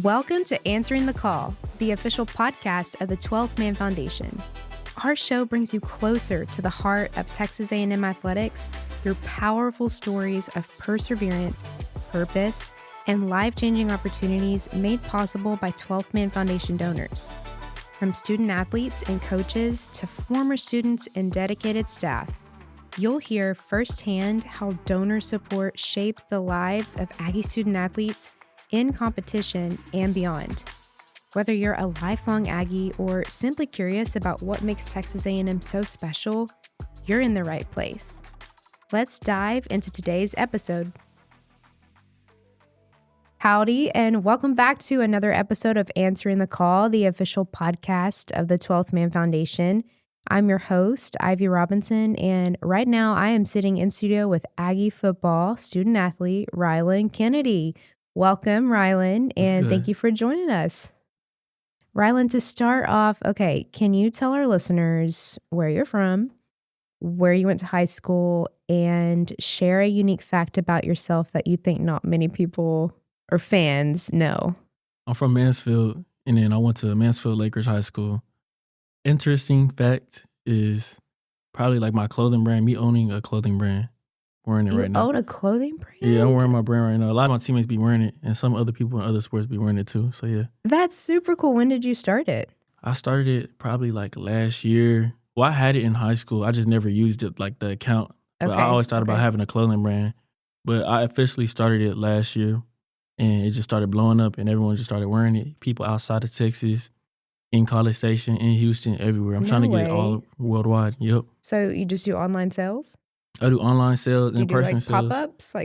Welcome to Answering the Call, the official podcast of the 12th Man Foundation. Our show brings you closer to the heart of Texas A&M athletics through powerful stories of perseverance, purpose, and life-changing opportunities made possible by 12th Man Foundation donors. From student athletes and coaches to former students and dedicated staff, you'll hear firsthand how donor support shapes the lives of Aggie student athletes in competition and beyond. Whether you're a lifelong Aggie or simply curious about what makes Texas A&M so special, you're in the right place. Let's dive into today's episode. Howdy, and welcome back to another episode of Answering the Call, the official podcast of the 12th Man Foundation. I'm your host, Ivy Robinson, and right now I am sitting in studio with Aggie Football student athlete Rylan Kennedy. Welcome, Rylan, and thank you for joining us. Rylan, to start off, okay, can you tell our listeners where you're from, where you went to high school, and share a unique fact about yourself that you think not many people or fans know? I'm from Mansfield, and then I went to Mansfield Lakers High School. Interesting fact is probably like my clothing brand, me owning a clothing brand. Wearing it right now. You own a clothing brand? Yeah, I'm wearing my brand right now. A lot of my teammates be wearing it, and some other people in other sports be wearing it too. So yeah. That's super cool. When did you start it? I started it probably like last year. Well, I had it in high school. I just never used it, like the account. But I always thought about having a clothing brand. But I officially started it last year, and it just started blowing up, and everyone just started wearing it. People outside of Texas, in College Station, in Houston, everywhere. I'm trying to get it all worldwide. Yep. So you just do online sales? I do online sales, in-person sales. Pop-ups?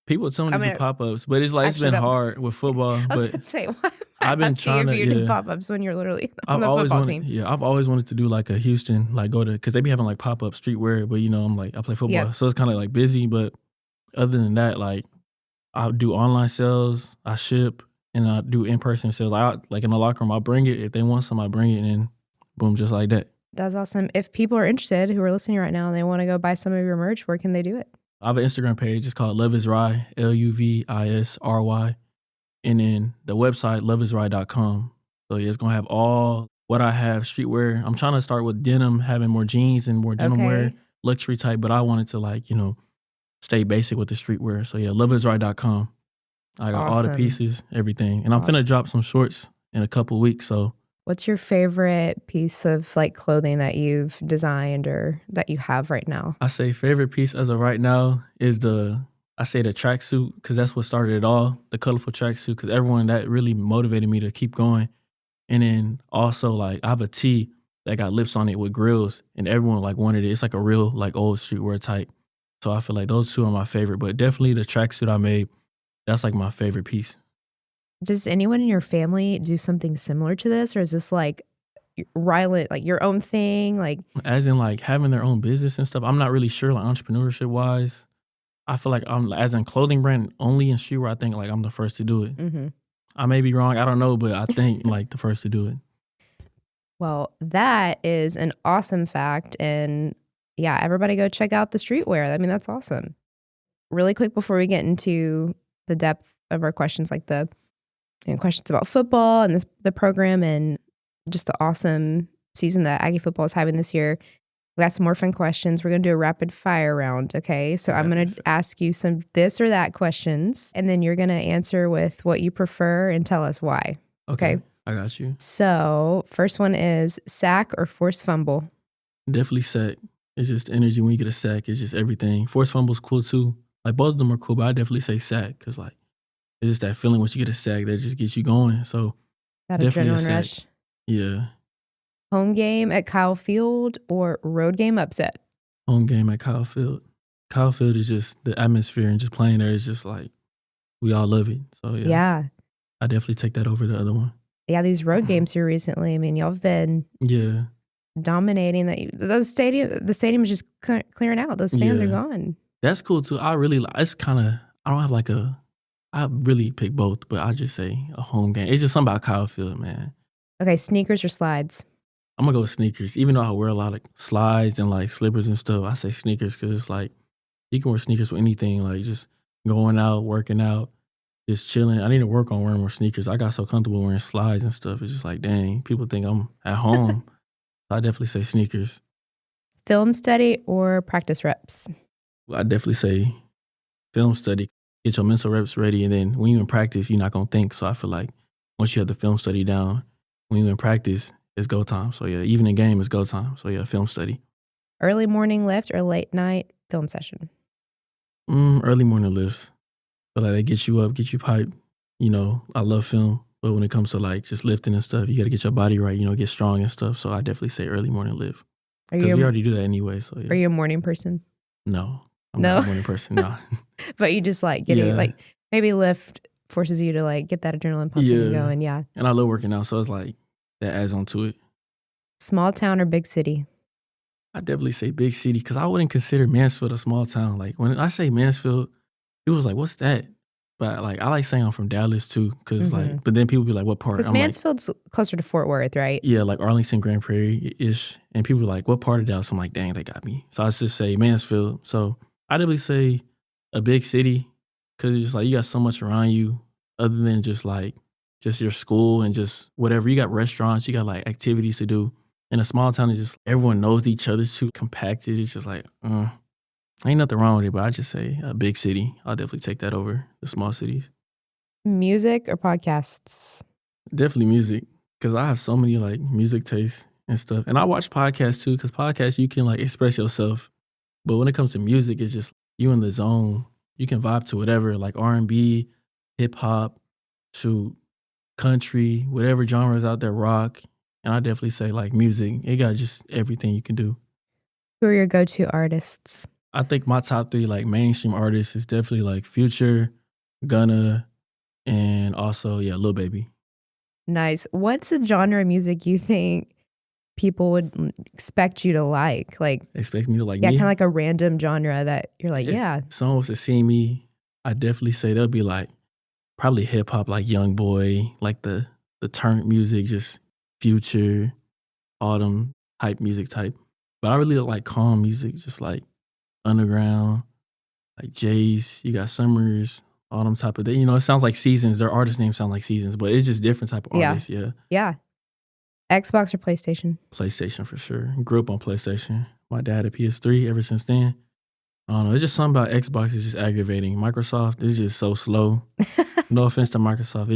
People tell me to do pop-ups, but it's like it's been hard with football. I was going to say, why I've been trying to do pop-ups when you're literally on the football team? Yeah, I've always wanted to do like a Houston, like go to, because they be having like pop-up streetwear, but I'm like, I play football. So it's kind of like busy, but other than that, like I do online sales, I ship, and I do in-person sales. Like in the locker room, I'll bring it. If they want some, I bring it, and then boom, just like that. That's awesome. If people are interested who are listening right now and they want to go buy some of your merch, where can they do it? I have an Instagram page. It's called Love is Ry, LUVISRY. And then the website, loveisry.com. So yeah, it's going to have all what I have, streetwear. I'm trying to start with denim, having more jeans and more denim wear, luxury type, but I wanted to stay basic with the streetwear. So yeah, loveisry.com. I got all the pieces, everything. And I'm finna drop some shorts in a couple weeks, so. What's your favorite piece of clothing that you've designed or that you have right now? I say favorite piece as of right now is the tracksuit, because that's what started it all, the colorful tracksuit, because everyone, that really motivated me to keep going. And then also I have a tee that got lips on it with grills, and everyone wanted it. It's like a real old streetwear type. So I feel like those two are my favorite, but definitely the tracksuit I made, that's my favorite piece. Does anyone in your family do something similar to this, or is this Rylan, your own thing? As in having their own business and stuff, I'm not really sure entrepreneurship wise. I feel like I'm, as in clothing brand only in streetwear, I think I'm the first to do it. Mm-hmm. I may be wrong, I don't know, but I think the first to do it. Well, that is an awesome fact, and yeah, everybody go check out the streetwear. I mean, that's awesome. Really quick before we get into the depth of our questions, questions about football and the program and just the awesome season that Aggie Football is having this year. We got some more fun questions. We're going to do a rapid fire round, okay? So I'm going to ask you some this or that questions, and then you're going to answer with what you prefer and tell us why. Okay? I got you. So first one is sack or forced fumble? Definitely sack. It's just energy when you get a sack. It's just everything. Forced fumble's cool too. Both of them are cool, but I definitely say sack because it's just that feeling once you get a sack that just gets you going. So that definitely adrenaline rush. Yeah. Home game at Kyle Field or road game upset? Home game at Kyle Field. Kyle Field is just the atmosphere, and just playing there is just we all love it. So yeah. I definitely take that over the other one. Yeah, these road games here recently, I mean, y'all have been dominating. The stadium is just clearing out. Those fans are gone. That's cool too. I really, it's kind of, I don't have I really pick both, but I just say a home game. It's just something about Kyle Field, man. Okay, sneakers or slides? I'm going to go with sneakers. Even though I wear a lot of slides and slippers and stuff, I say sneakers because it's you can wear sneakers with anything, just going out, working out. just chilling. I need to work on wearing more sneakers. I got so comfortable wearing slides and stuff. It's just like, dang, people think I'm at home. I definitely say sneakers. Film study or practice reps? I definitely say film study. Get your mental reps ready, and then when you in practice, you're not gonna think. So I feel like once you have the film study down, when you in practice, it's go time. So yeah, even in game, it's go time. So yeah, film study. Early morning lift or late night film session? Early morning lifts. Feel like they get you up, get you hyped. You know, I love film, but when it comes to like just lifting and stuff, you got to get your body right. You know, get strong and stuff. So I definitely say early morning lift because we already do that anyway. So yeah. Are you a morning person? No, I'm not a morning person. No. But you just like getting like maybe lift forces you to like get that adrenaline pumping going. Yeah. And I love working out, so it's like that adds on to it. Small town or big city? I definitely say big city because I wouldn't consider Mansfield a small town. Like when I say Mansfield, people was like, "What's that?" But like I like saying I'm from Dallas too, because like, but then people be like, "What part?" Because Mansfield's closer to Fort Worth, right? Yeah, like Arlington, Grand Prairie ish, and people be like, "What part of Dallas?" I'm like, "Dang, they got me." So I just say Mansfield. So I definitely say a big city because it's just like you got so much around you, other than just like just your school and just whatever. You got restaurants, you got like activities to do. In a small town, it's just everyone knows each other. It's too compacted. It's just like, ain't nothing wrong with it, but I just say a big city. I'll definitely take that over the small cities. Music or podcasts? Definitely music, because I have so many like music tastes and stuff. And I watch podcasts too, because podcasts, you can like express yourself. But when it comes to music, it's just you in the zone. You can vibe to whatever, like R&B, hip hop, shoot, country, whatever genres out there, rock. And I definitely say like music. It got just everything you can do. Who are your go-to artists? I think my top 3 like mainstream artists is definitely like Future, Gunna, and also Lil Baby. Nice. What's a genre of music you think people would expect you to like? Like expect me to like me? Yeah, kind of like a random genre that you're like, if someone was to see me, I definitely say they'll be like probably hip hop, like Young Boy, like the turnt music, just Future, Autumn hype music type. But I really like calm music, just like underground, like Jay's. You got Summers, Autumn type of thing. You know, it sounds like Seasons. Their artist names sound like Seasons, but it's just different type of artists. Yeah. Xbox or PlayStation? PlayStation for sure. Grew up on PlayStation. My dad had a PS3 ever since then. I don't know. It's just something about Xbox is just aggravating. Microsoft is just so slow. No offense to Microsoft.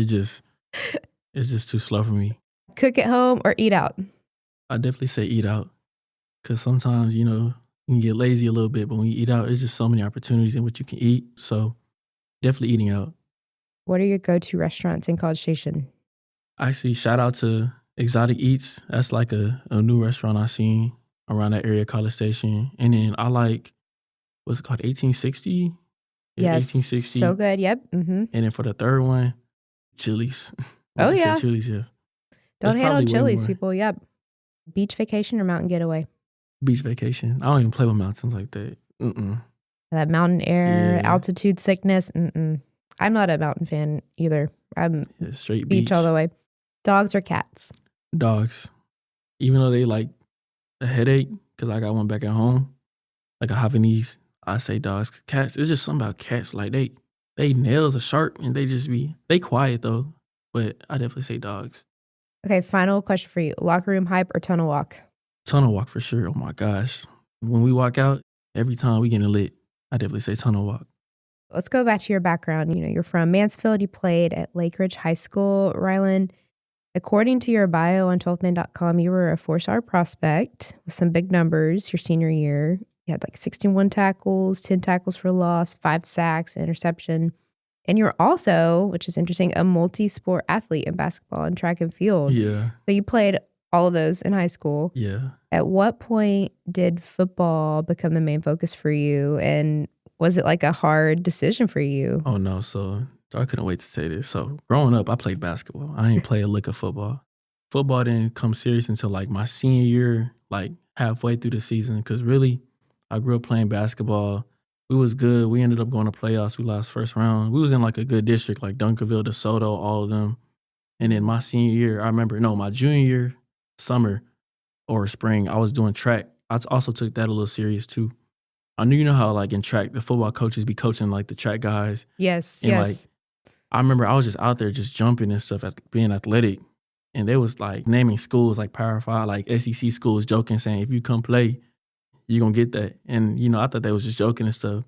It's just too slow for me. Cook at home or eat out? I definitely say eat out. Because sometimes, you know, you can get lazy a little bit, but when you eat out, it's just so many opportunities in what you can eat. So definitely eating out. What are your go-to restaurants in College Station? Actually, shout out to Exotic Eats. That's like a new restaurant I seen around that area, College Station. And then I like, what's it called, 1860? Yes, 1860. So good, yep. Mm-hmm. And then for the third one, Chili's. Oh, yeah. Chili's, yeah. Don't hate on Chili's, people, yep. Beach vacation or mountain getaway? Beach vacation. I don't even play with mountains like that. That mountain air, altitude sickness. I'm not a mountain fan either. I'm straight beach all the way. Dogs or cats? Dogs. Even though they like a headache, because I got one back at home, like a Havanese, I say dogs. Cats, it's just something about cats. Like they nails are sharp and they quiet though. But I definitely say dogs. Okay, final question for you. Locker room hype or tunnel walk? Tunnel walk for sure. Oh my gosh. When we walk out, every time we getting lit, I definitely say tunnel walk. Let's go back to your background. You know, you're from Mansfield. You played at Lake Ridge High School. Rylan, according to your bio on 12man.com, you were a 4-star prospect with some big numbers your senior year. You had like 61 tackles, 10 tackles for loss, 5 sacks, interception. And you're also, which is interesting, a multi-sport athlete in basketball and track and field. Yeah. So you played all of those in high school. Yeah. At what point did football become the main focus for you? And was it like a hard decision for you? Oh, no. So I couldn't wait to say this. So growing up, I played basketball. I didn't play a lick of football. Football didn't come serious until like my senior year, like halfway through the season. Because really, I grew up playing basketball. We was good. We ended up going to playoffs. We lost first round. We was in like a good district, like Dunkerville, DeSoto, all of them. And then my senior year, I remember, my junior year, summer or spring, I was doing track. I also took that a little serious too. I knew, you know how like in track, the football coaches be coaching like the track guys. Yes, and yes. like I remember I was just out there just jumping and stuff, being athletic. And they was like naming schools like Power 5, like SEC schools, joking, saying, if you come play, you're going to get that. And, I thought they was just joking and stuff.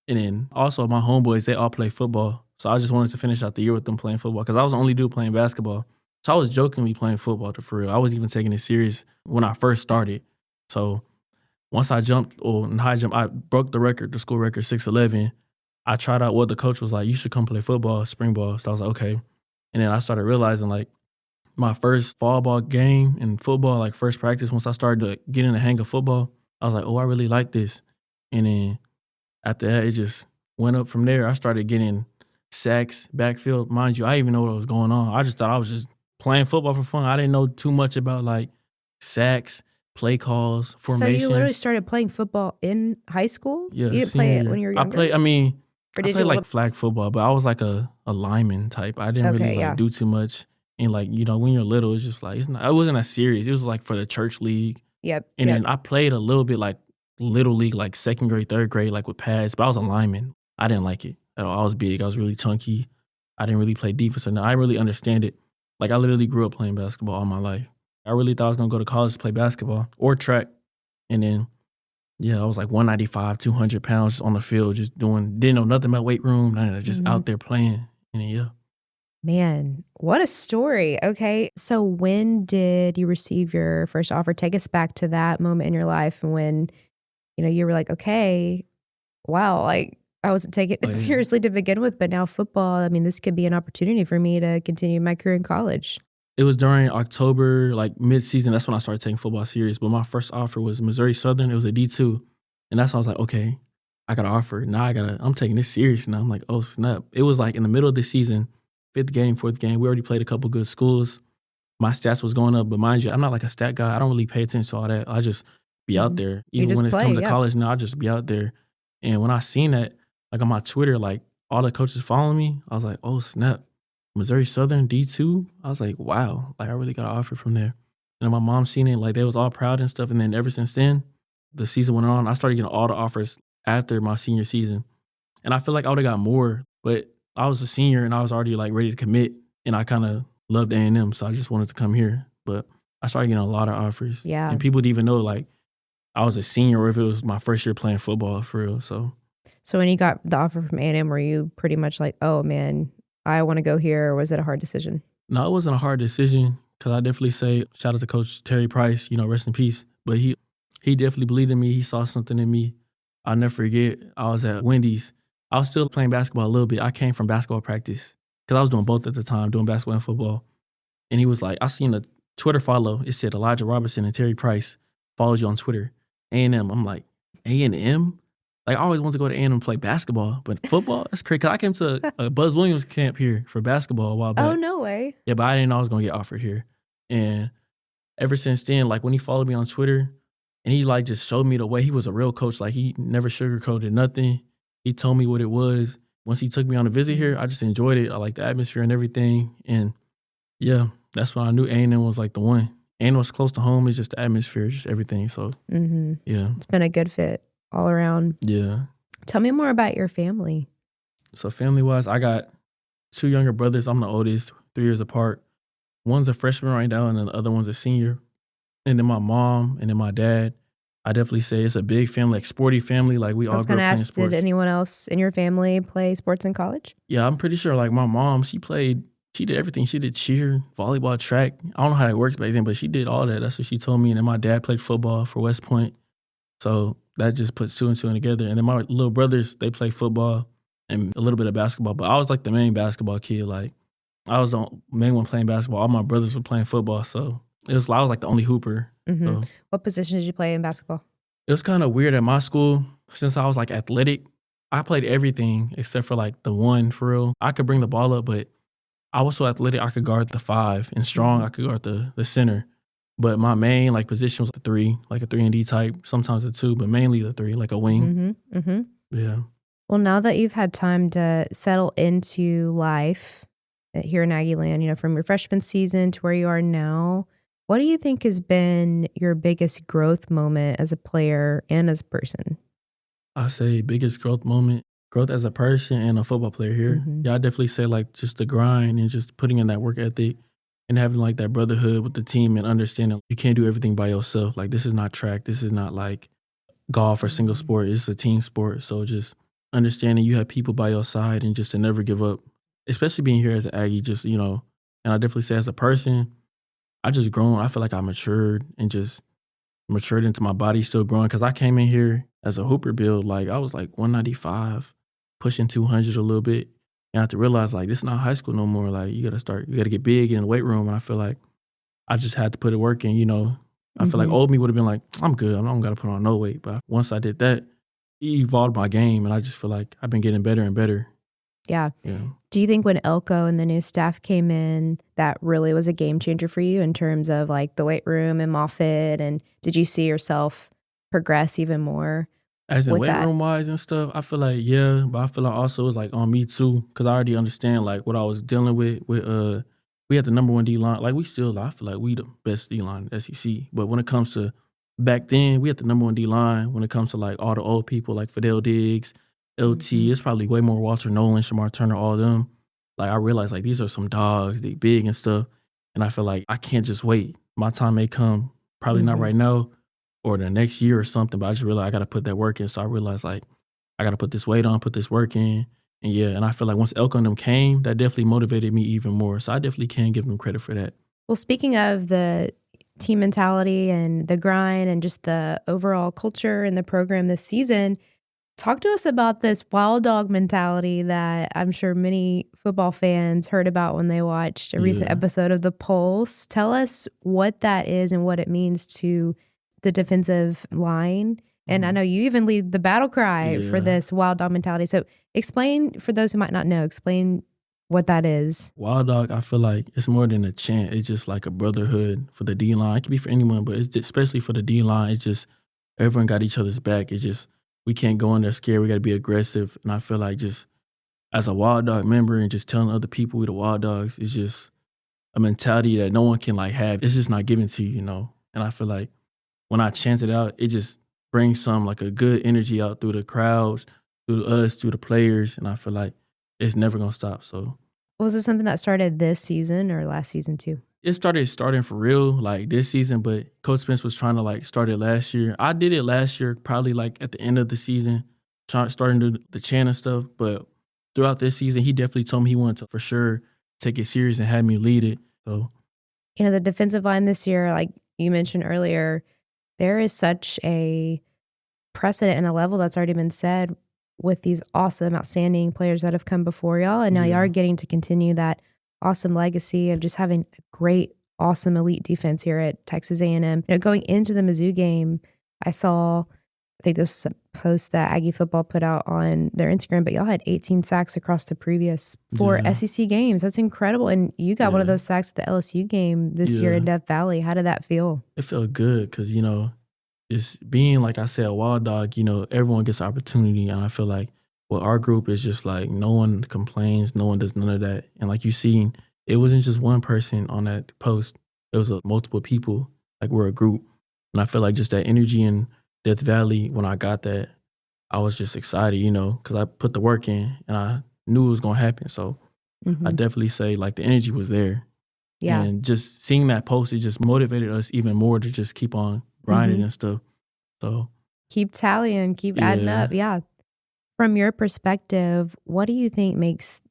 And then also my homeboys, they all play football. So I just wanted to finish out the year with them playing football because I was the only dude playing basketball. So I was jokingly playing football for real. I wasn't even taking it serious when I first started. So once I jumped, in high jump, I broke the record, the school record, 6'11". I tried out what the coach was like, you should come play football, spring ball. So I was like, okay. And then I started realizing like my first fall ball game in football, like first practice, once I started to get in the hang of football, I was like, oh, I really like this. And then after that, it just went up from there. I started getting sacks, backfield. Mind you, I didn't even know what was going on. I just thought I was just playing football for fun. I didn't know too much about like sacks, play calls, formations. So you literally started playing football in high school? Yeah, You didn't play it senior when you were year. younger? I played like flag football, but I was like a lineman type. I didn't really like do too much. And like, when you're little, it's just like, it wasn't as serious. It was like for the church league. Yep. And then I played a little bit like little league, like second grade, third grade, like with pads, but I was a lineman. I didn't like it at all. I was big. I was really chunky. I didn't really play defense or nothing. I didn't really understand it. Like I literally grew up playing basketball all my life. I really thought I was going to go to college to play basketball or track. And then, I was like 195, 200 pounds just on the field, just didn't know nothing about weight room, none of that, just out there playing. And then, Man, what a story. Okay. So when did you receive your first offer? Take us back to that moment in your life and when, you were like, okay, wow, like I wasn't taking it seriously to begin with, but now football, I mean, this could be an opportunity for me to continue my career in college. It was during October, like mid-season. That's when I started taking football serious. But my first offer was Missouri Southern. It was a D2. And that's when I was like, okay, I got an offer. Now I'm taking this serious now. I'm like, oh, snap. It was like in the middle of the season, 5th game, 4th game. We already played a couple good schools. My stats was going up. But mind you, I'm not like a stat guy. I don't really pay attention to all that. I just be out there. Even when it's come to college now, I just be out there. And when I seen that, like on my Twitter, like all the coaches following me, I was like, oh, snap. Missouri Southern D2. I was like, wow, like I really got an offer from there. And my mom seen it, like they was all proud and stuff. And then ever since then, the season went on. I started getting all the offers after my senior season. And I feel like I would have got more, but I was a senior and I was already like ready to commit. And I kind of loved A&M, so I just wanted to come here. But I started getting a lot of offers. Yeah. And people didn't even know like I was a senior or if it was my first year playing football for real. So when you got the offer from A&M, were you pretty much like, oh man, I want to go here, or was it a hard decision? No, it wasn't a hard decision because I definitely say shout out to Coach Terry Price, rest in peace. But he definitely believed in me. He saw something in me. I'll never forget, I was at Wendy's. I was still playing basketball a little bit. I came from basketball practice because I was doing both at the time, doing basketball and football. And he was like, I seen a Twitter follow. It said Elijah Robertson and Terry Price follows you on Twitter. A&M. I'm like, A&M? Like, I always wanted to go to A&M and play basketball, but football, that's crazy. Cause I came to a Buzz Williams camp here for basketball a while back. Oh, no way. Yeah, but I didn't know I was going to get offered here. And ever since then, like when he followed me on Twitter and he like just showed me the way, he was a real coach. Like he never sugarcoated nothing. He told me what it was. Once he took me on a visit here, I just enjoyed it. I liked the atmosphere and everything. And yeah, that's when I knew A&M was like the one. A&M was close to home. It's just the atmosphere, just everything. So yeah. It's been a good fit all around. Yeah. Tell me more about your family. So family-wise, I got 2 younger brothers. I'm the oldest, 3 years apart. One's a freshman right now, and then the other one's a senior. And then my mom and then my dad. I definitely say it's a big family, like sporty family. Like we all grew up playing sports. Did anyone else in your family play sports in college? Yeah, I'm pretty sure. Like my mom, she did everything. She did cheer, volleyball, track. I don't know how that works back then, but she did all that. That's what she told me. And then my dad played football for West Point. So that just puts 2 and 2 together. And then my little brothers, they play football and a little bit of basketball. But I was like the main basketball kid. Like I was the main one playing basketball. All my brothers were playing football. So I was like the only hooper. So What position did you play in basketball? it was kind of weird at my school. Since I was like athletic, I played everything except for like the one for real. I could bring the ball up, but I was so athletic I could guard the 5 and strong I could guard the center. But my main like position was the 3, like a 3-and-D type, sometimes a 2, but mainly the 3, like a wing. Yeah. Well, now that you've had time to settle into life here in Aggieland, from your freshman season to where you are now, what do you think has been your biggest growth moment as a player and as a person? I say biggest growth moment Growth as a person and a football player here. Mm-hmm. Yeah, I definitely say like just the grind and just putting in that work ethic and having like that brotherhood with the team and understanding you can't do everything by yourself. Like this is not track. This is not like golf or single sport. It's a team sport. So just understanding you have people by your side and just to never give up, especially being here as an Aggie, just, you know, and I definitely say as a person, I just grown. I feel like I matured and just matured into my body still growing. Cause I came in here as a hooper build. Like I was like 195, pushing 200 a little bit. And I had to realize like this is not high school no more. Like you got to get big in the weight room. And I feel like I just had to put the work in, you know. I feel like old me would have been like, I'm good. I don't got to put on no weight. But once I did that, it evolved my game. And I just feel like I've been getting better and better. Yeah. Yeah. Do you think when Elko and the new staff came in, that really was a game changer for you in terms of like the weight room and Moffitt? And did you see yourself progress even more? As in with weight that? room wise and stuff, I feel like, yeah, but I feel like also it's like on me too. Cause I already understand like what I was dealing with, we had the number one D line. Like we still, I feel like we the best D line in the SEC. But when it comes to back then, we had the number one D line. When it comes to like all the old people like Fidel Diggs, LT, it's probably way more Walter Nolan, Shamar Turner, all of them. Like I realized like these are some dogs, they big and stuff. And I feel like I can't just wait. My time may come, probably not right now or the next year or something, but I just realized I got to put that work in. So I realized like I got to put this weight on, put this work in. And yeah, and I feel like once Elko and them came, that definitely motivated me even more. So I definitely can give them credit for that. Well, speaking of the team mentality and the grind and just the overall culture and the program this season, talk to us about this wild dog mentality that I'm sure many football fans heard about when they watched a recent episode of The Pulse. Tell us what that is and what it means to the defensive line. And I know you even lead the battle cry for this wild dog mentality. So explain, for those who might not know, explain what that is. Wild dog, I feel like it's more than a chant. It's just like a brotherhood for the D-line. It can be for anyone, but it's especially for the D-line. It's just everyone got each other's back. It's just we can't go in there scared. We got to be aggressive. And I feel like just as a wild dog member and just telling other people we the wild dogs is just a mentality that no one can like have. It's just not given to you, you know? And I feel like when I chant it out, it just brings some like a good energy out through the crowds, through us, through the players. And I feel like it's never going to stop. So was it something that started this season or last season too? It starting for real like this season, but Coach Spence was trying to like start it last year. I did it last year, probably like at the end of the season, starting to do the chant and stuff. But throughout this season, he definitely told me he wanted to for sure take it serious and have me lead it. So, you know, the defensive line this year, like you mentioned earlier, there is such a precedent and a level that's already been set with these awesome, outstanding players that have come before y'all. And now y'all are getting to continue that awesome legacy of just having a great, awesome elite defense here at Texas A&M. You know, going into the Mizzou game, I saw, I think this was a post that Aggie Football put out on their Instagram, but y'all had 18 sacks across the previous 4 SEC games. That's incredible. And you got one of those sacks at the LSU game this year in Death Valley. How did that feel? It felt good because, you know, just being, like I said, a wild dog, you know, everyone gets opportunity. And I feel like, well, our group is just like no one complains, no one does none of that. And like you seen, it wasn't just one person on that post. It was multiple people. Like we're a group. And I feel like just that energy in Death Valley, when I got that, I was just excited, you know, because I put the work in and I knew it was going to happen. So I definitely say like the energy was there. Yeah. And just seeing that post, it just motivated us even more to just keep on grinding and stuff. So keep tallying, keep adding up. Yeah. From your perspective, what do you think makes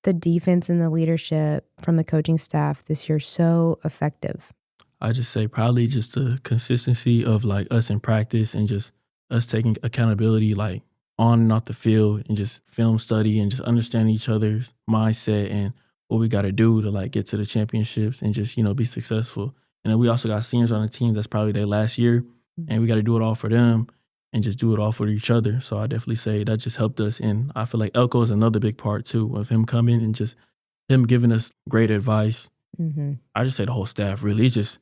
the defense and the leadership from the coaching staff this year so effective? I just say probably just the consistency of like us in practice and just us taking accountability like on and off the field and just film study and just understanding each other's mindset and what we got to do to like get to the championships and just, you know, be successful. And then we also got seniors on the team that's probably their last year and we got to do it all for them and just do it all for each other. So I definitely say that just helped us. And I feel like Elko is another big part too of him coming and just him giving us great advice. I just say the whole staff really. It's just,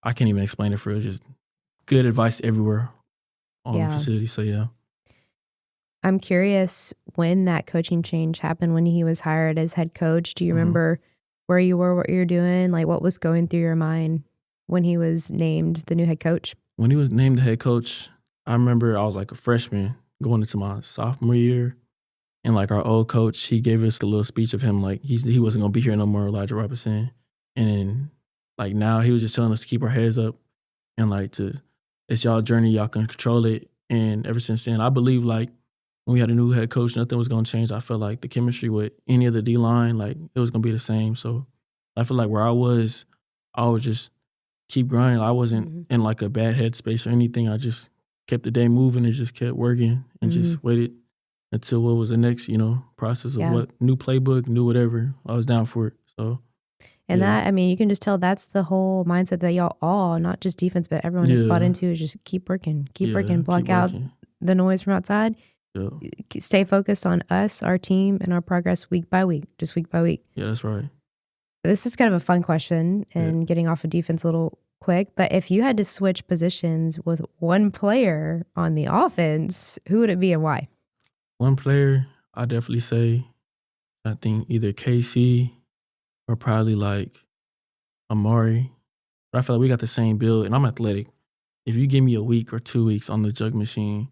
I can't even explain it for real. Just good advice everywhere on the facility. So yeah. I'm curious when that coaching change happened, when he was hired as head coach. Do you remember where you were, what you were doing? Like what was going through your mind when he was named the new head coach? When he was named the head coach, I remember I was like a freshman going into my sophomore year. And like our old coach, he gave us a little speech of him like he wasn't gonna be here no more, Elijah Robinson. And then like now he was just telling us to keep our heads up and like it's y'all journey, y'all can control it. And ever since then, I believe like when we had a new head coach, nothing was gonna change. I felt like the chemistry with any of the D line, like it was gonna be the same. So I feel like where I would just keep grinding. I wasn't in like a bad headspace or anything. I just kept the day moving and just kept working and just waited until what was the next, process of what new playbook, new whatever. I was down for it. So and that, I mean, you can just tell that's the whole mindset that y'all all, not just defense, but everyone has bought into is just keep working, block out the noise from outside. Yeah. Stay focused on us, our team, and our progress week by week, just week by week. Yeah, that's right. This is kind of a fun question and getting off of defense a little quick, but if you had to switch positions with one player on the offense, who would it be and why? One player, I definitely say, I think either KC or probably like Amari. But I feel like we got the same build, and I'm athletic. If you give me a week or 2 weeks on the jug machine,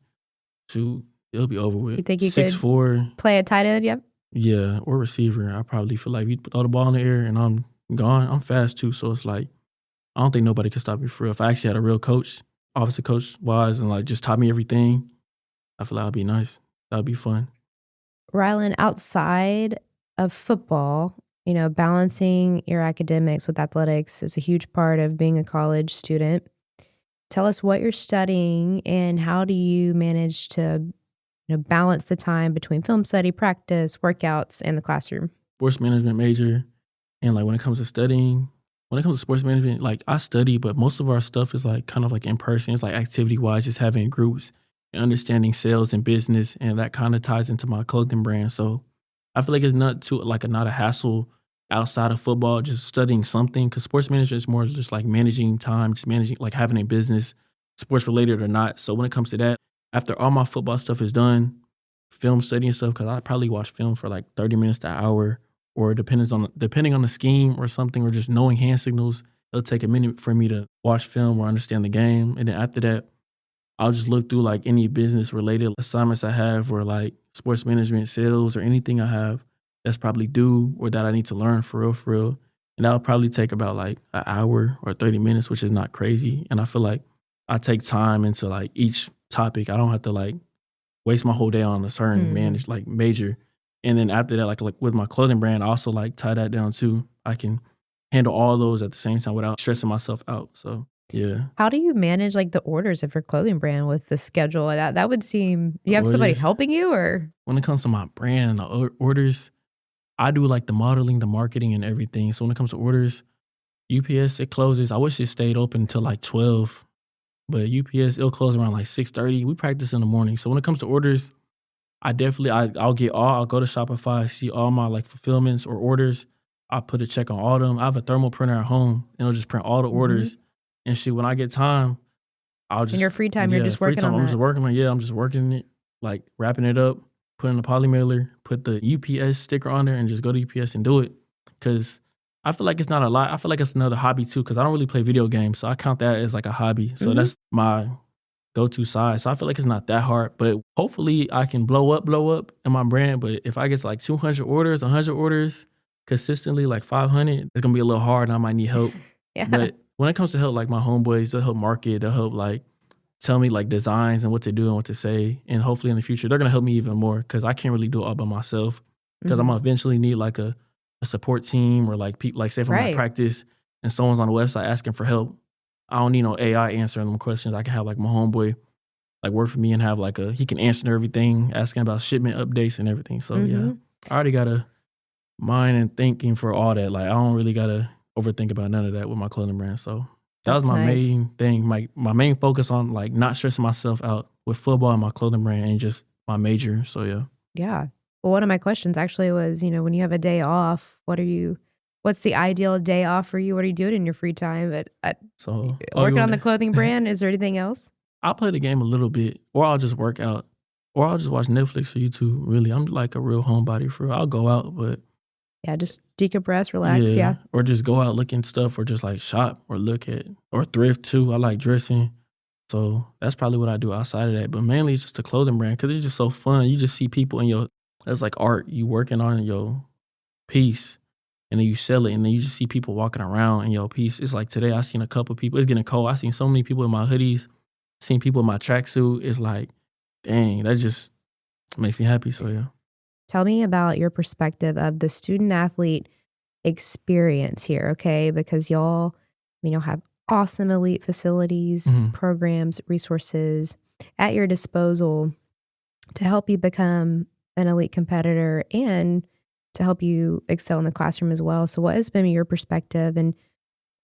it'll be over with. You think you 6'4", could play a tight end, yep? Yeah, or receiver. I probably feel like you throw the ball in the air and I'm gone. I'm fast too, so it's like I don't think nobody can stop me for real. If I actually had a real coach, offensive coach wise, and like just taught me everything, I feel like that'd be nice. That'd be fun. Rylan, outside of football, balancing your academics with athletics is a huge part of being a college student. Tell us what you're studying and how do you manage to balance the time between film study, practice, workouts, and the classroom. Sports management major. And like when it comes to studying, when it comes to sports management, like I study, but most of our stuff is like kind of like in person. It's like activity wise, just having groups and understanding sales and business. And that kind of ties into my clothing brand. So I feel like it's not a hassle outside of football, just studying something. Cause sports management is more just like managing time, just managing, like having a business, sports related or not. So when it comes to that, after all my football stuff is done, film study and stuff, because I probably watch film for like 30 minutes to an hour, or depending on the scheme or something, or just knowing hand signals, it'll take a minute for me to watch film or understand the game. And then after that, I'll just look through like any business related assignments I have, or like sports management, sales, or anything I have that's probably due or that I need to learn for real. And that'll probably take about like an hour or 30 minutes, which is not crazy. And I feel like I take time into like each topic. I don't have to like waste my whole day on a certain major. And then after that, like with my clothing brand, I also like tie that down too. I can handle all those at the same time without stressing myself out. So yeah. How do you manage like the orders of your clothing brand with the schedule? That would seem, you have somebody helping you, or? When it comes to my brand and the orders, I do like the modeling, the marketing and everything. So when it comes to orders, UPS, it closes. I wish it stayed open until like 12. But UPS, it'll close around like 6:30. We practice in the morning. So when it comes to orders, I'll go to Shopify, see all my like fulfillments or orders. I'll put a check on all of them. I have a thermal printer at home, and it'll just print all the orders. And shoot, when I get time, I'll just... In your free time, you're just working on that? I'm just working it, like wrapping it up, put in the poly mailer, put the UPS sticker on there, and just go to UPS and do it. Because I feel like it's not a lot. I feel like it's another hobby too, because I don't really play video games. So I count that as like a hobby. So that's my go-to side. So I feel like it's not that hard. But hopefully I can blow up in my brand. But if I get to like 200 orders, 100 orders consistently, like 500, it's going to be a little hard and I might need help. Yeah. But when it comes to help, like my homeboys, they'll help market. They'll help like tell me like designs and what to do and what to say. And hopefully in the future, they're going to help me even more, because I can't really do it all by myself, because I'm going to eventually need like a support team, or like people, like say if I'm at practice and someone's on the website asking for help, I don't need no AI answering them questions. I can have like my homeboy like work for me and have like he can answer everything, asking about shipment updates and everything. So yeah, I already got a mind and thinking for all that. Like I don't really got to overthink about none of that with my clothing brand. So that was my main thing, my main focus on like not stressing myself out with football and my clothing brand and just my major. So yeah. Yeah. Well, one of my questions actually was, when you have a day off, what's the ideal day off for you? What are you doing in your free time? Working on the clothing brand, is there anything else? I'll play the game a little bit, or I'll just work out, or I'll just watch Netflix or YouTube, really. I'm like a real homebody for real. I'll go out, but... Yeah, just decompress, relax, yeah. Or just go out looking stuff, or just like shop or look at, or thrift too. I like dressing. So that's probably what I do outside of that. But mainly it's just the clothing brand, because it's just so fun. You just see people in your That's like art. You working on your piece and then you sell it and then you just see people walking around in your piece. It's like today I seen a couple people. It's getting cold. I seen so many people in my hoodies, seen people in my tracksuit. It's like, dang, that just makes me happy. So yeah. Tell me about your perspective of the student athlete experience here, okay? Because y'all, have awesome elite facilities, Mhm. programs, resources at your disposal to help you become an elite competitor and to help you excel in the classroom as well. So what has been your perspective and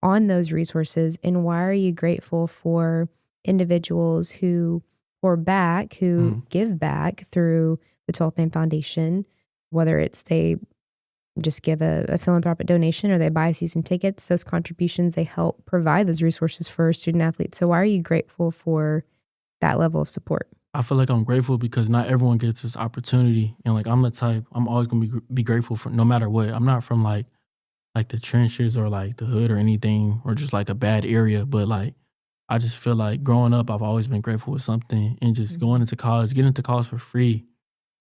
on those resources, and why are you grateful for individuals who pour back, who Mhm. give back through the 12th Man Foundation, whether it's they just give a philanthropic donation or they buy season tickets, those contributions, they help provide those resources for student athletes. So why are you grateful for that level of support? I feel like I'm grateful because not everyone gets this opportunity. And like I'm the type, I'm always gonna be grateful for no matter what. I'm not from like the trenches or like the hood or anything or just like a bad area, but like I just feel like growing up I've always been grateful with something and just going into college, getting into college for free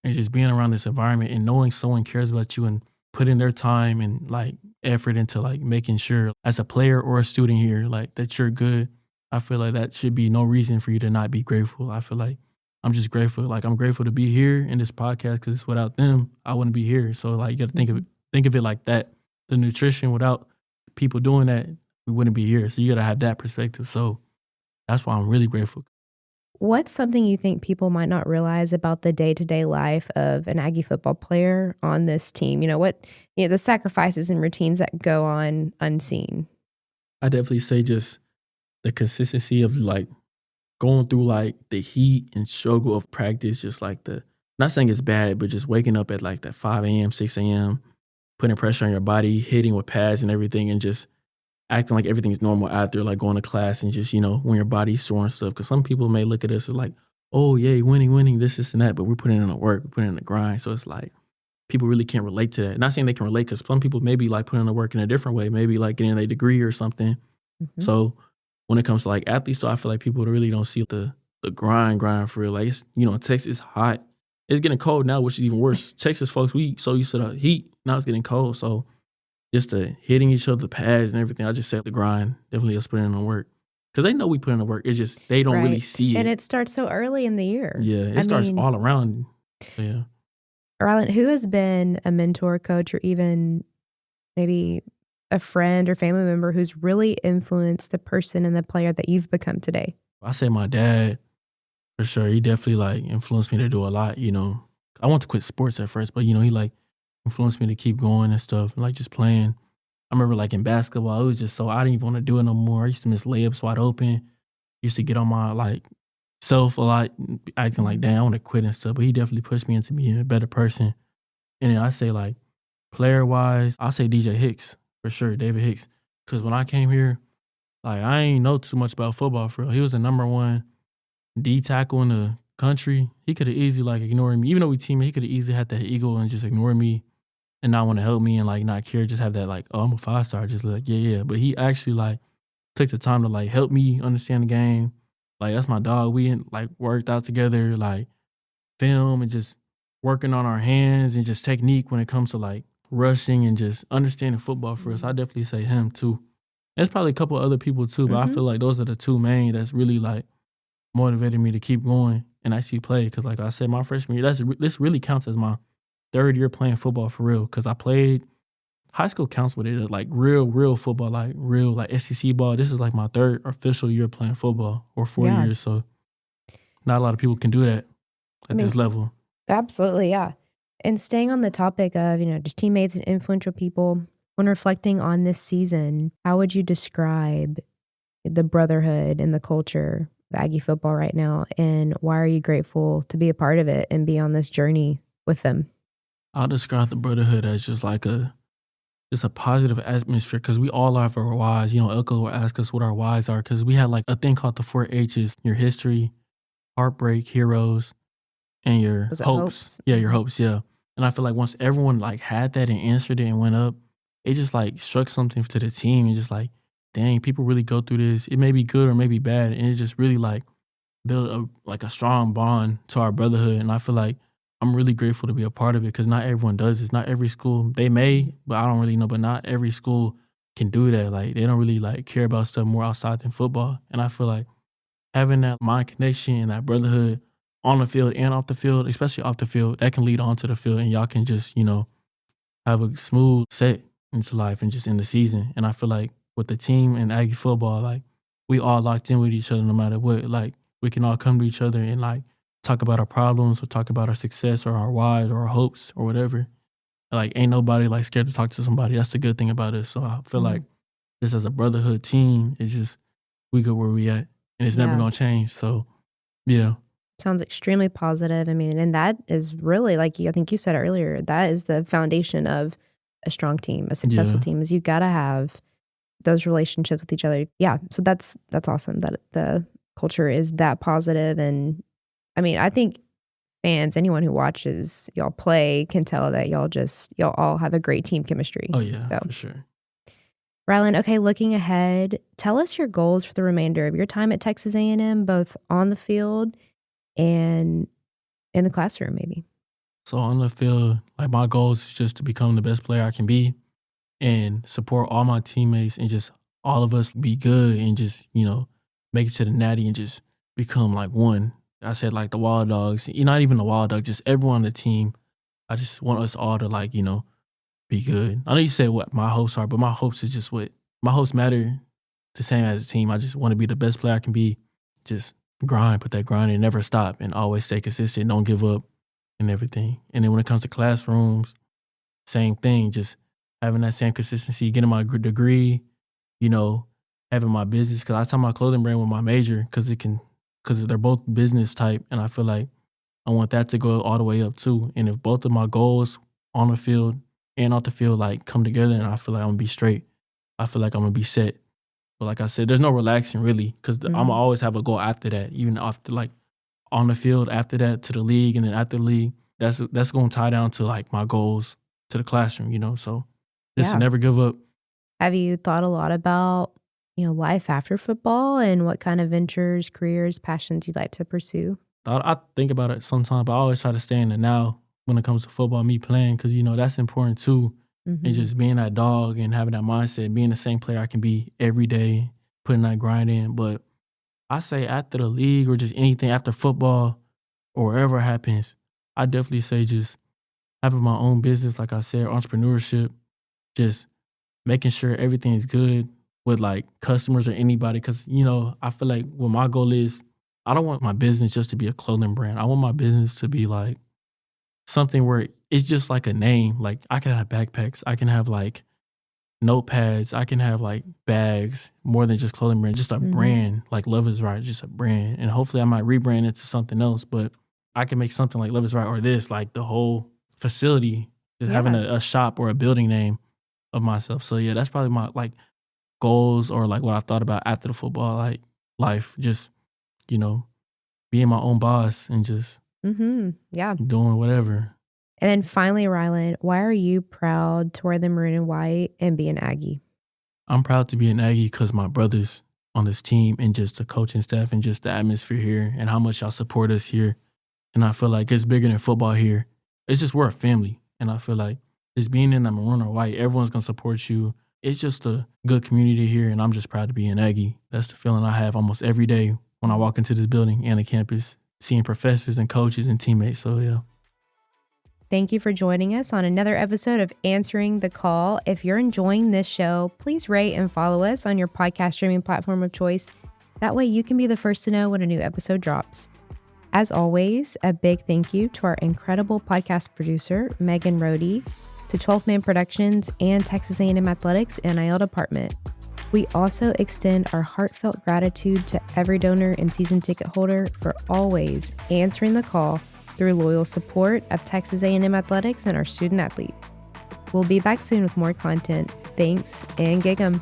and just being around this environment and knowing someone cares about you and putting their time and like effort into like making sure as a player or a student here, like that you're good. I feel like that should be no reason for you to not be grateful. I feel like I'm just grateful. Like I'm grateful to be here in this podcast because without them, I wouldn't be here. So like you got to think of it like that. The nutrition without people doing that, we wouldn't be here. So you got to have that perspective. So that's why I'm really grateful. What's something you think people might not realize about the day-to-day life of an Aggie football player on this team? The sacrifices and routines that go on unseen. I definitely say just the consistency of like going through like the heat and struggle of practice, just like not saying it's bad, but just waking up at like that 5 a.m., 6 a.m., putting pressure on your body, hitting with pads and everything, and just acting like everything's normal after like going to class and just, when your body's sore and stuff. Because some people may look at us as like, oh, yay, winning, this and that, but we're putting in the work, we're putting in the grind. So it's like people really can't relate to that. Not saying they can relate because some people maybe like putting in the work in a different way, maybe like getting a degree or something. Mhm. So when it comes to like athletes, so I feel like people really don't see the grind for real. Like it's, Texas is hot. It's getting cold now, which is even worse. Texas folks, we so used to the heat. Now it's getting cold. So just the hitting each other, the pads and everything. I just said the grind. Definitely us putting in the work. Because they know we put in the work. It's just they don't really Right. see And it. it starts so early in the year. Yeah, it starts all around. So, yeah. Rylan, who has been a mentor, coach, or even maybe a friend or family member who's really influenced the person and the player that you've become today? I say my dad, for sure. He definitely like influenced me to do a lot, I want to quit sports at first, but he like influenced me to keep going and stuff and like just playing. I remember like in basketball, it was just so I didn't even want to do it no more. I used to miss layups wide open. Used to get on my like self a lot, acting like, dang, I want to quit and stuff. But he definitely pushed me into being a better person. And then I say like player wise, I say DJ Hicks for sure, David Hicks. Cause when I came here, like I ain't know too much about football for real. He was the number one D tackle in the country. He could have easily like ignored me. Even though we teammates, he could have easily had that ego and just ignore me and not want to help me and like not care, just have that like, oh, I'm a 5-star, just like, yeah. But he actually like took the time to like help me understand the game. Like that's my dog. We like worked out together, like film and just working on our hands and just technique when it comes to like rushing and just understanding football for us. I definitely say him too. There's probably a couple other people too, but I feel like those are the two main that's really like motivated me to keep going and actually play. Because like I said, my freshman year, this really counts as my third year playing football for real. Because I played high school counts with it like real football, like real like SEC ball. This is like my third official year playing football or 4 years. So not a lot of people can do that at this level. Absolutely, yeah. And staying on the topic of, just teammates and influential people, when reflecting on this season, how would you describe the brotherhood and the culture of Aggie football right now? And why are you grateful to be a part of it and be on this journey with them? I'll describe the brotherhood as just like just a positive atmosphere because we all have our whys. Elko will ask us what our whys are because we had like a thing called the 4 H's: your history, heartbreak, heroes, and your Was it hopes. hopes? Yeah, your hopes, yeah. And I feel like once everyone like had that and answered it and went up, it just like struck something to the team and just like, dang, people really go through this. It may be good or may be bad. And it just really like built a strong bond to our brotherhood. And I feel like I'm really grateful to be a part of it because not everyone does this. Not every school, they may, but I don't really know, but not every school can do that. Like, they don't really like care about stuff more outside than football. And I feel like having that mind connection and that brotherhood on the field and off the field, especially off the field, that can lead onto the field and y'all can just, have a smooth set into life and just in the season. And I feel like with the team and Aggie football, like we all locked in with each other no matter what. Like we can all come to each other and like talk about our problems or talk about our success or our whys or our hopes or whatever. Like ain't nobody like scared to talk to somebody. That's the good thing about us. So I feel like this as a brotherhood team, it's just we go where we at and it's never gonna change. So yeah. Sounds extremely positive. I mean, and that is really I think you said earlier, that is the foundation of a strong team, a successful team, is you gotta have those relationships with each other. Yeah. So that's awesome that the culture is that positive. And I mean, I think fans, anyone who watches y'all play can tell that y'all all have a great team chemistry. Oh yeah, for sure. Rylan, okay, looking ahead, tell us your goals for the remainder of your time at Texas A&M, both on the field and in the classroom, maybe. So on the field, like my goal is just to become the best player I can be and support all my teammates and just all of us be good and just, make it to the natty and just become like one. I said like the Wild Dogs, not even the Wild Dogs, just everyone on the team. I just want us all to like, be good. I know you said what my hopes are, but my hopes is just what my hopes matter the same as a team. I just want to be the best player I can be. Just grind, put that grind and never stop and always stay consistent. Don't give up and everything. And then when it comes to classrooms, same thing. Just having that same consistency, getting my degree, having my business. Because I tell my clothing brand with my major because they're both business type. And I feel like I want that to go all the way up too. And if both of my goals on the field and off the field like come together, and I feel like I'm gonna be straight. I feel like I'm gonna be set. But like I said, there's no relaxing really because I'm gonna always have a goal after that, even after like on the field after that to the league and then after the league. That's gonna tie down to like my goals to the classroom, So just to never give up. Have you thought a lot about, life after football and what kind of ventures, careers, passions you'd like to pursue? I think about it sometimes, but I always try to stay in the now when it comes to football, me playing, because, that's important too. And just being that dog and having that mindset, being the same player I can be every day, putting that grind in. But I say after the league or just anything after football or wherever it happens, I definitely say just having my own business, like I said, entrepreneurship, just making sure everything is good with like customers or anybody. Because, I feel like what my goal is, I don't want my business just to be a clothing brand. I want my business to be like something where it's just like a name. Like I can have backpacks. I can have like notepads. I can have like bags, more than just clothing brand, just a brand, like Love is Right, just a brand. And hopefully I might rebrand it to something else, but I can make something like Love is Right or this, like the whole facility, just having a shop or a building name of myself. So yeah, that's probably my like goals or like what I thought about after the football like life. Just, being my own boss and just doing whatever. And then finally, Rylan, why are you proud to wear the maroon and white and be an Aggie? I'm proud to be an Aggie because my brothers on this team and just the coaching staff and just the atmosphere here and how much y'all support us here. And I feel like it's bigger than football here. It's just we're a family. And I feel like just being in the maroon or white, everyone's going to support you. It's just a good community here, and I'm just proud to be an Aggie. That's the feeling I have almost every day when I walk into this building and the campus, seeing professors and coaches and teammates. So, yeah. Thank you for joining us on another episode of Answering the Call. If you're enjoying this show, please rate and follow us on your podcast streaming platform of choice. That way you can be the first to know when a new episode drops. As always, a big thank you to our incredible podcast producer, Megan Rohde, to 12th Man Productions and Texas A&M Athletics NIL Department. We also extend our heartfelt gratitude to every donor and season ticket holder for always answering the call through loyal support of Texas A&M Athletics and our student athletes. We'll be back soon with more content. Thanks, and gig 'em.